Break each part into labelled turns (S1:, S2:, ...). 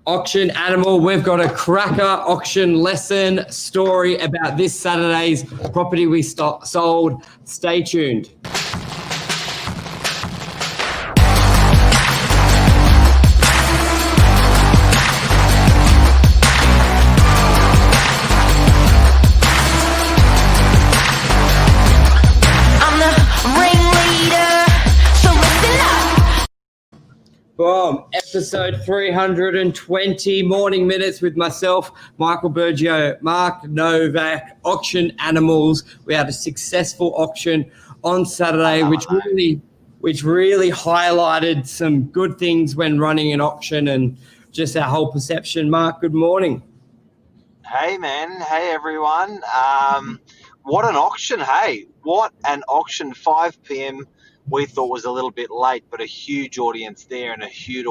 S1: Auction Animal. We've got a cracker auction lesson story about this Saturday's property we sold. Stay tuned. Boom. Episode 320, Morning Minutes with myself, Michael Bergio, Mark Novak, Auction Animals. We had a successful auction on Saturday, which really highlighted some good things when running an auction and just our whole perception. Mark, good morning.
S2: Hey, man. Hey, everyone. What an auction, hey. What an auction. 5 p.m. we thought was a little bit late, but a huge audience there and a huge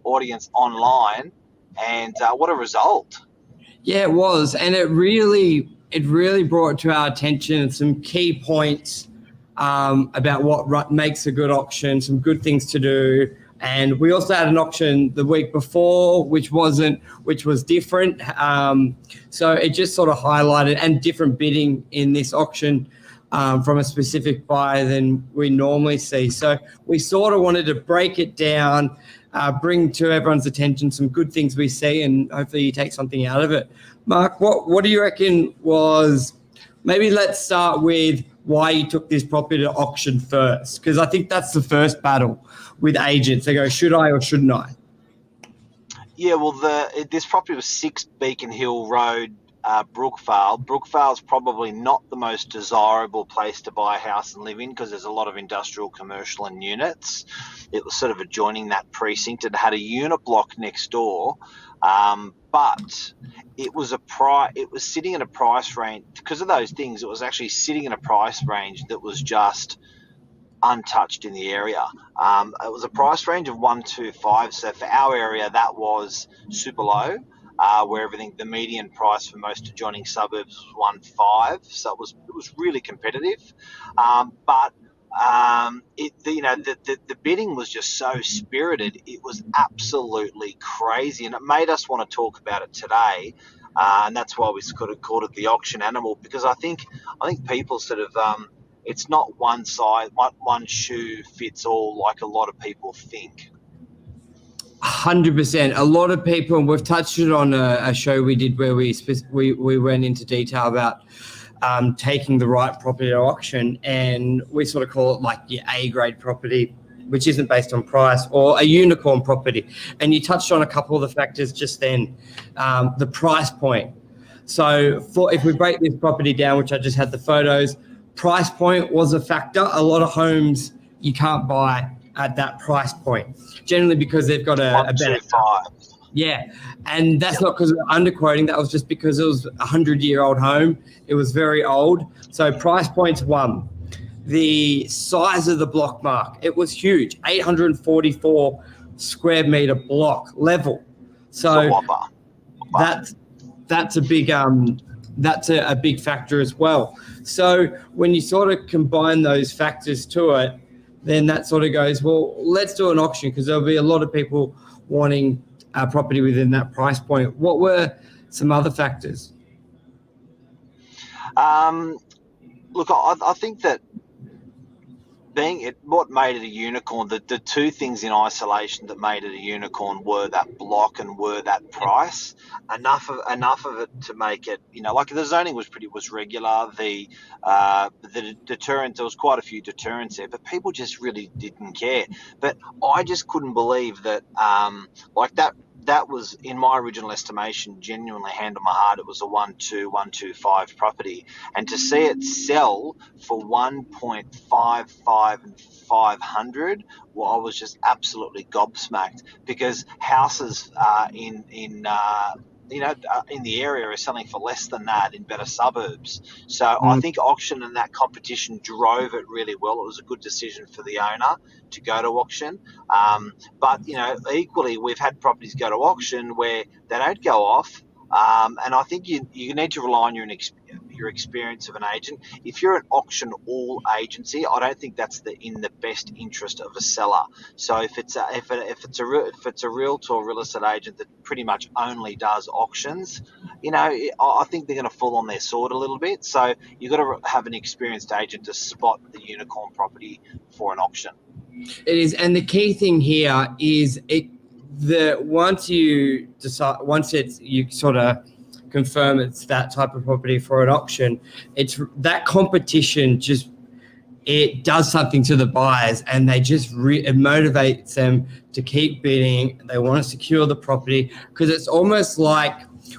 S2: audience online. And what a result.
S1: Yeah, it was. And it really brought to our attention some key points about what makes a good auction, some good things to do. And we also had an auction the week before, which was different. So it just sort of highlighted, and different bidding in this auction from a specific buyer than we normally see. So we sort of wanted to break it down, bring to everyone's attention some good things we see, and hopefully you take something out of it. Mark, what do you reckon was, maybe let's start with why you took this property to auction first, because I think that's the first battle with agents. They go, should I or shouldn't I?
S2: Yeah, well, this property was 6 Beacon Hill Road, Brookvale. Brookvale's probably not the most desirable place to buy a house and live in because there's a lot of industrial, commercial and units. It was sort of adjoining that precinct. It had a unit block next door, but it was sitting in a price range because of those things. It was actually sitting in a price range that was just untouched in the area. It was a price range of 125. So for our area, that was super low. Where the median price for most adjoining suburbs was 1.5, so it was really competitive. But the bidding was just so spirited. It was absolutely crazy, and it made us want to talk about it today. And that's why we sort of called it the Auction Animal, because I think people sort of it's not one shoe fits all like a lot of people think.
S1: 100%. A lot of people, and we've touched it on a show we did where we went into detail about taking the right property to auction, and we sort of call it like your A-grade property, which isn't based on price, or a unicorn property. And you touched on a couple of the factors just then, the price point. So if we break this property down, which I just had the photos, price point was a factor. A lot of homes you can't buy at that price point, generally because they've got a better. Yeah, and that's not because of underquoting. That was just because it was a 100-year-old home. It was very old. So price point's one. The size of the block, Mark, it was huge, 844 square meter block level. So that's a big a big factor as well. So when you sort of combine those factors to it, then that sort of goes, well, let's do an auction, because there'll be a lot of people wanting a property within that price point. What were some other factors?
S2: Look, I think that what made it a unicorn, the two things in isolation that made it a unicorn were that block and were that price. Enough of it to make it, like the zoning was regular. The deterrent, there was quite a few deterrents there, but people just really didn't care. But I just couldn't believe that, that was, in my original estimation, genuinely, hand on my heart, it was a 125 property. And to see it sell for 1.55 and 500, well, I was just absolutely gobsmacked, because houses in the area are selling for less than that in better suburbs. So I think auction and that competition drove it really well. It was a good decision for the owner to go to auction. But equally, we've had properties go to auction where they don't go off. And I think you need to rely on your your experience of an agent. If you're an auction all agency, I don't think that's in the best interest of a seller. So if it's a realtor or real estate agent that pretty much only does auctions, I think they're going to fall on their sword a little bit. So you've got to have an experienced agent to spot the unicorn property for an auction.
S1: It is, and the key thing here is once you sort of confirm it's that type of property for an auction, it's that competition it does something to the buyers, and they just it motivates them to keep bidding. They want to secure the property, because it's almost like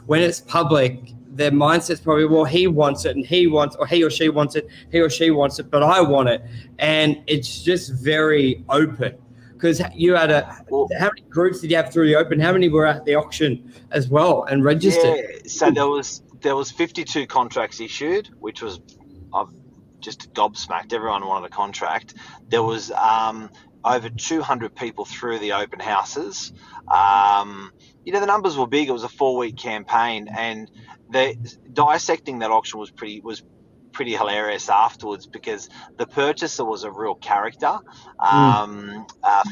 S1: when it's public, their mindset's probably, well, he wants it, and he or she wants it, but I want it. And it's just very open, because you had how many groups did you have through the open? How many were at the auction as well and registered?
S2: Yeah, so there was 52 contracts issued, which was just gobsmacked. Everyone wanted a contract. There was over 200 people through the open houses. The numbers were big. It was a 4-week campaign, and dissecting that auction was pretty hilarious afterwards, because the purchaser was a real character.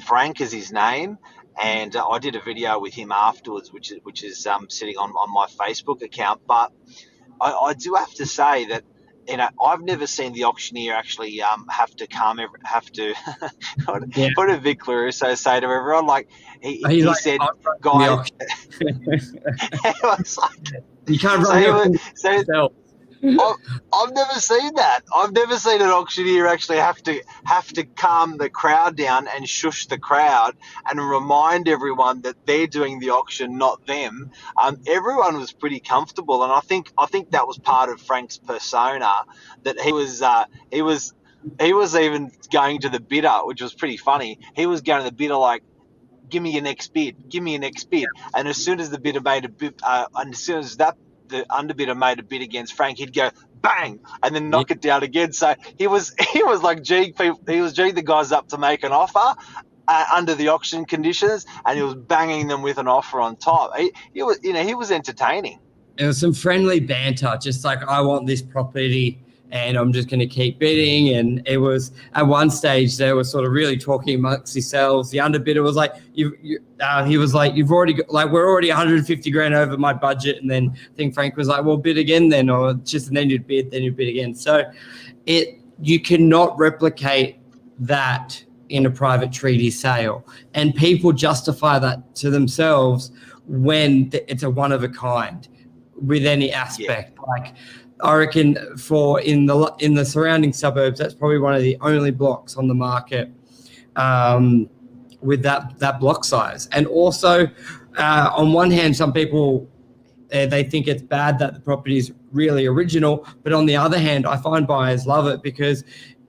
S2: Frank is his name, and I did a video with him afterwards, which is sitting on my Facebook account. But I do have to say that, I've never seen the auctioneer actually have to what did Vic Larusso say to everyone? Like he like, said, guys, he was like,
S1: you can't run yourself.
S2: I've never seen that. I've never seen an auctioneer actually have to calm the crowd down and shush the crowd and remind everyone that they're doing the auction, not them. Everyone was pretty comfortable, and I think that was part of Frank's persona, that he was even going to the bidder, which was pretty funny. He was going to the bidder like, give me your next bid. And as soon as the bidder made a bid, and as soon as the underbidder made a bid against Frank, he'd go bang and then knock it down again. So he was like geeing the guys up to make an offer under the auction conditions, and he was banging them with an offer on top. He was entertaining.
S1: It was some friendly banter, just like, I want this property and I'm just going to keep bidding. And it was, at one stage, they were sort of really talking amongst themselves. The underbidder was like, he was like, you've already got, like, we're already 150 grand over my budget. And then I think Frank was like, well, bid again then, or just, and then you'd bid again. So you cannot replicate that in a private treaty sale. And people justify that to themselves when it's a one of a kind with any aspect. Yeah. Like, I reckon in the surrounding suburbs, that's probably one of the only blocks on the market with that block size. And also, on one hand, some people, they think it's bad that the property is really original, but on the other hand, I find buyers love it, because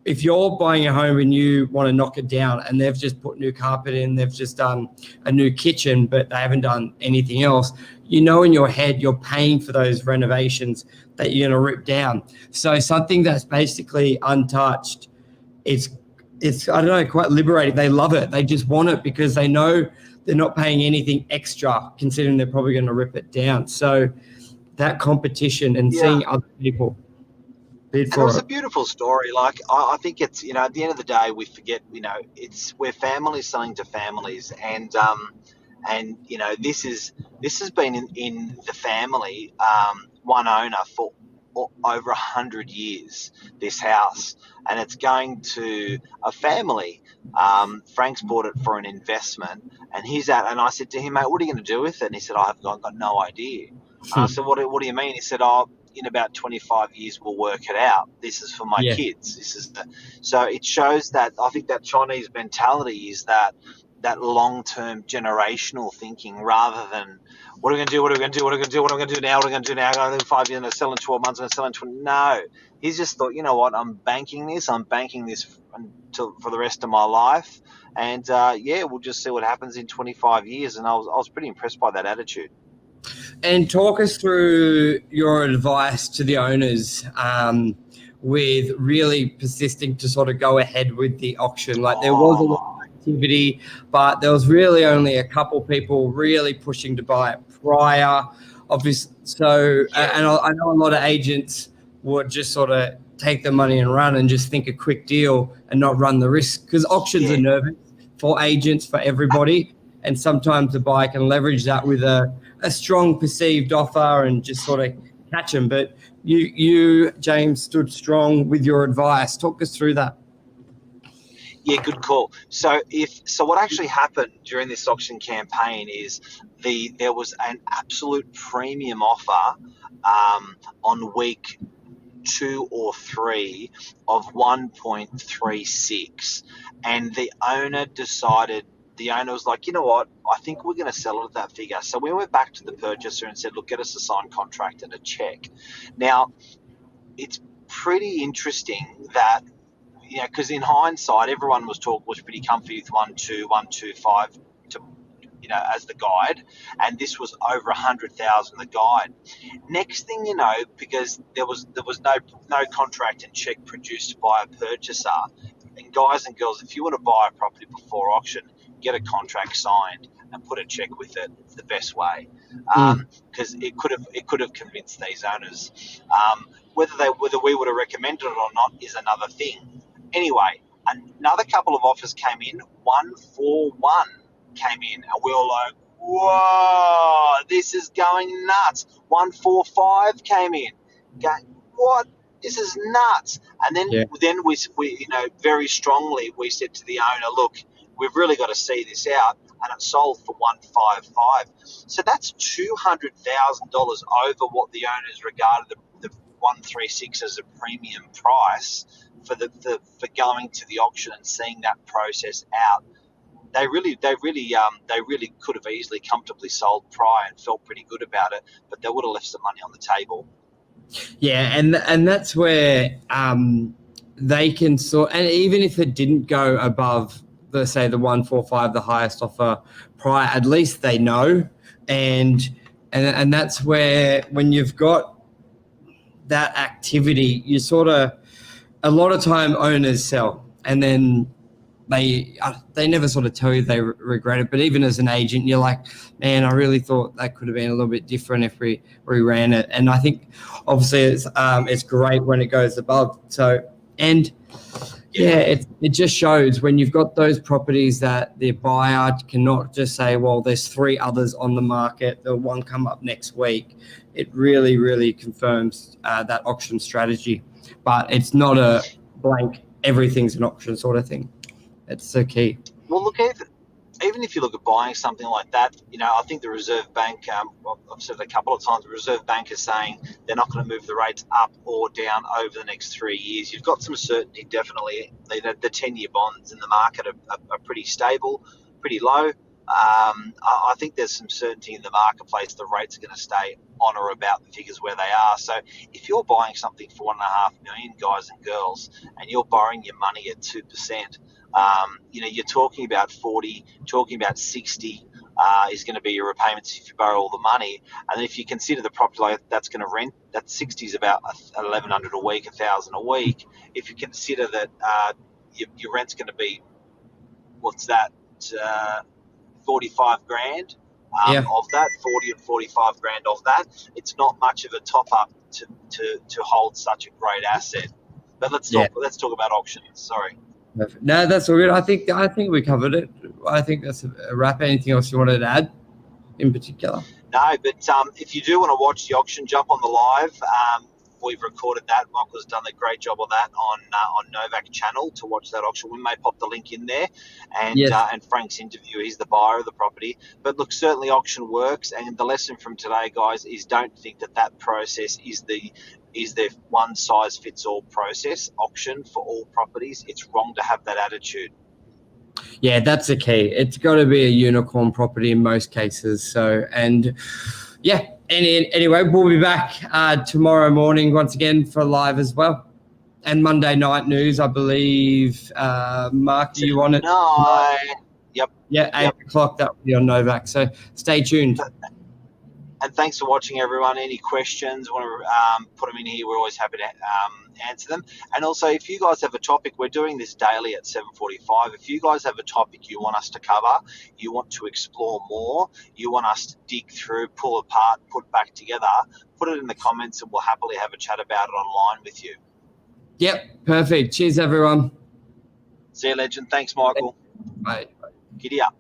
S1: if you're buying a home and you want to knock it down and they've just put new carpet in, they've just done a new kitchen, but they haven't done anything else, in your head, you're paying for those renovations that you're going to rip down. So something that's basically untouched, it's I don't know, quite liberating. They love it. They just want it because they know they're not paying anything extra, considering they're probably going to rip it down. So that competition and seeing other people bid for it.
S2: It was a beautiful story. Like, I think it's, at the end of the day, we forget, we're families selling to families, and this has been in the family, one owner for over 100 years, this house, and it's going to a family. Frank's bought it for an investment, and and I said to him, mate, what are you going to do with it? And he said, I've got no idea. So what do you mean? He said, in about 25 years, we'll work it out. This is for my kids. So it shows that, I think, that Chinese mentality is that long-term generational thinking, rather than what are we going to do, what are we going to do, what are we going to do, what are we going to do now, what are we going to do now, I'm going to do 5 years, I'm going to sell in 12 months, I'm going to sell in 20. No, he's just thought, you know what, I'm banking this for the rest of my life, and we'll just see what happens in 25 years. And I was pretty impressed by that attitude.
S1: And talk us through your advice to the owners with really persisting to sort of go ahead with the auction. Like, there was a lot of activity, but there was really only a couple people really pushing to buy it prior. Obviously, so and I know a lot of agents would just sort of take the money and run and just think a quick deal and not run the risk, because auctions are nervous for agents, for everybody. And sometimes the buyer can leverage that with a strong perceived offer and just sort of catch them. But you, James, stood strong with your advice. Talk us through that.
S2: Yeah, good call. So what actually happened during this auction campaign is there was an absolute premium offer on week 2 or 3 of 1.36, and the owner was like, you know what, I think we're going to sell it at that figure. So we went back to the purchaser and said, look, get us a signed contract and a check. Now, it's pretty interesting that, because in hindsight, everyone was pretty comfy with 125 to, as the guide, and this was over 100,000 the guide. Next thing you know, because there was no contract and check produced by a purchaser, and guys and girls, if you want to buy a property before auction, get a contract signed and put a check with it. It's the best way, because it could have convinced these owners. Whether we would have recommended it or not is another thing. Anyway, another couple of offers came in. 141 came in, and we were like, whoa, this is going nuts. 145 came in. Going, what? This is nuts. And then we very strongly, we said to the owner, look, we've really got to see this out, and it sold for 155. So that's $200,000 over what the owners regarded the 136 as a premium price for going to the auction and seeing that process out. They really could have easily comfortably sold prior and felt pretty good about it, but they would have left some money on the table.
S1: Yeah, and that's where they can and even if it didn't go above the 145, the highest offer prior, at least they know, and that's where, when you've got that activity, you sort of, a lot of time owners sell, and then they never sort of tell you they regret it. But even as an agent, you're like, man, I really thought that could have been a little bit different if we ran it. And I think obviously it's great when it goes above. So, and it just shows when you've got those properties that the buyer cannot just say, well, there's 3 others on the market, the one come up next week. It really, really confirms that auction strategy. But it's not a blank, everything's an auction sort of thing. It's the key.
S2: Well, look, even if you look at buying something like that, I think the Reserve Bank, I've said it a couple of times, the Reserve Bank is saying they're not going to move the rates up or down over the next 3 years. You've got some certainty, definitely. The 10-year bonds in the market are pretty stable, pretty low. I think there's some certainty in the marketplace. The rates are going to stay on or about the figures where they are. So if you're buying something for $1.5 million, guys and girls, and you're borrowing your money at 2%, you're talking about 40, talking about 60 is going to be your repayments if you borrow all the money. And then if you consider the property that's going to rent, that 60 is about $1,100 a week, $1,000 a week. If you consider that your rent's going to be, what's that, 45 grand of that, 40 or 45 grand of that, it's not much of a top up to hold such a great asset. But let's talk about auctions. Sorry.
S1: No, that's all good. I think we covered it. I think that's a wrap. Anything else you wanted to add in particular?
S2: No, but if you do want to watch the auction, jump on the live. We've recorded that. Michael's done a great job of that on Novak channel to watch that auction. We may pop the link in there, and Frank's interview. He's the buyer of the property. But look, certainly auction works, and the lesson from today, guys, is don't think that process is the one size fits all process auction for all properties. It's wrong to have that attitude.
S1: Yeah, that's the key. It's got to be a unicorn property in most cases. So, and yeah. Anyway, we'll be back tomorrow morning once again for live as well. And Monday night news, I believe. Mark, do you want it?
S2: No. Yep.
S1: Yeah, 8 o'clock, that will be on Novak. So stay tuned.
S2: And thanks for watching, everyone. Any questions, want to put them in here, we're always happy to answer them. And also, if you guys have a topic, we're doing this daily at 7:45. If you guys have a topic you want us to cover, you want to explore more, you want us to dig through, pull apart, put back together, put it in the comments and we'll happily have a chat about it online with you.
S1: Yep, perfect. Cheers, everyone.
S2: See you, legend. Thanks, Michael.
S1: Bye.
S2: Giddy up.